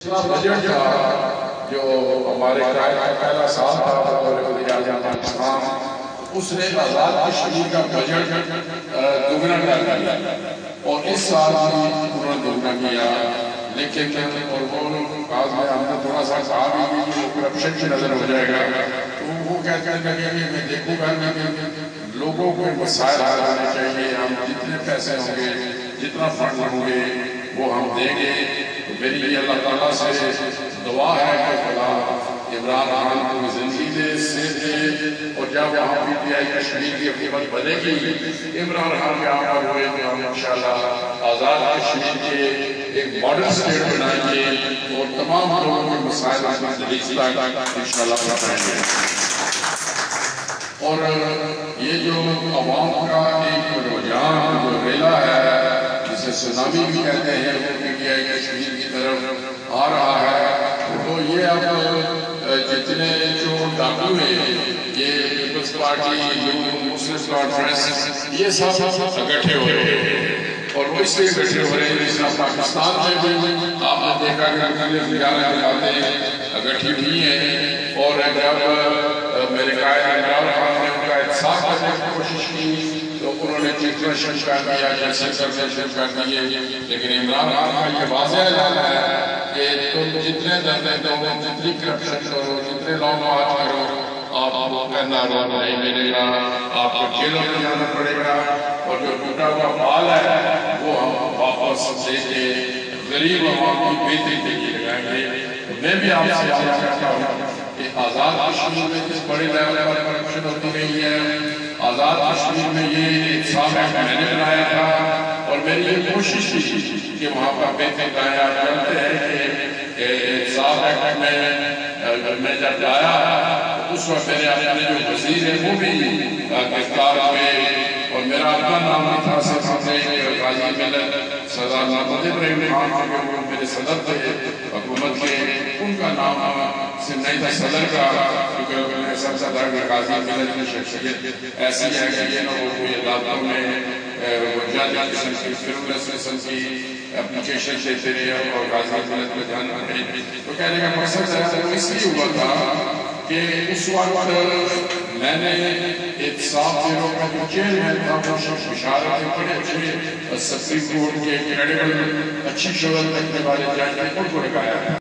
جتنا بجٹ تھا جو ہمارے قائد کا پہلا سال تھا وزیر اعظم پاکستان، اس نے آزاد کشمیر کا بجٹ دوگنا کر دیا اور اس سال بھی انہوں نے دوگنا کیا، لیکن اور وہ بعض میں ہم نے تھوڑا سا کہا بھی کہ وہ کرپشن کی نظر ہو جائے گا، تو وہ کہتے ہیں کہ میں دیکھوں گا کہ لوگوں کو مسائل حل ہونے چاہیے، ہم جتنے پیسے ہوں گے جتنا فنڈ ہوں گے وہ ہم دیں گے۔ میری اللہ تعالیٰ سے دعا ہے کہ خدا عمران خان کو زندگی دے، صحت دے، اور جب وہاں پی ٹی آئی کشمیر کی حکومت بنے گی، عمران خان کے آمد ہوئے تو ہم انشاءاللہ آزاد کشمیر کے ایک ماڈل اسٹیٹ بنائیں گے اور تمام لوگوں کے مسائل دلیس تک انشاءاللہ بتائیں گے۔ اور یہ جو عوام کا ایک رجحان جو ریلا ہے جسے سونامی بھی کہتے ہیں وہ پی ٹی آئی کشمیر کی طرف آ رہا ہے، تو یہ اب جتنے جو ڈاکو ہیں یہ پیپلز پارٹی مسلم کانفرنس یہ سب اکٹھے ہو رہے ہیں، اور وہ اس لیے اکٹھے ہو رہے ہیں جس طرح پاکستان میں بھی آپ نے دیکھا کہ مختلف باتیں اکٹھی ہوئی ہیں، اور جب میرے قائد عمران خان نے ان کا احتساب کرنے کی کوشش کی تو انہوں نے چیزیں شروع کر دیا، جیسے کرنے شروع کر دیے، لیکن عمران خان کا یہ واضح اعلان ہے کہ تم جتنے دردے دو، جتنی کرپشن کرو، جتنے لوگ آج کرو، آپ کو کہنا رونا نہیں ملے گا، آپ کو جیلوں میں جانا پڑے گا، اور جو ٹوٹا ہوا مال ہے وہ ہم واپس دے کے غریب عوام کی بہتری کے لیے لگائیں گے۔ میں بھی آپ سے آگاہ کرتا ہوں کہ آزاد کشمیر میں جس بڑے لیول پر کرپشن ہوتی رہی ہے، آزاد کشمیر میں یہ احتساب ایکٹ میں نے بنایا تھا اور میری یہ کوشش تھی کہ وہاں پر بہتری لائیں۔ آپ جانتے ہیں کہ احتساب ایکٹ میں جب آیا اس وقت میرے اپنے جو وزیر ہیں وہ بھی گرفتار ہوئے، اور میرا اپنا نام بھی تھا سامنے غازی ملت سردار محمد ابراہیم خان جو میرے صدر تھے حکومت کے، ان کا نام صرف نہیں تھا صدر کا، کیونکہ میرے سب صدر کے غازی ملت کی شخصیت ایسی ہے کہ یہ نہ وہ کوئی عدالتوں میں جج قسم کی فیرولس قسم کی اپلیکیشن دیتے رہے اور غازی ملت میں جانا رہے، تو کہنے کا مقصد ہے وہ اس لیے ہوا تھا کہ اس وقت میں نے احتساب بیورو کا جو چیئرمین تھا وہ شخص بشارت کے بڑے اچھے سپریم کورٹ کے کریڈیبل اچھی شغل رکھنے والے جج ان کو لگایا ہے۔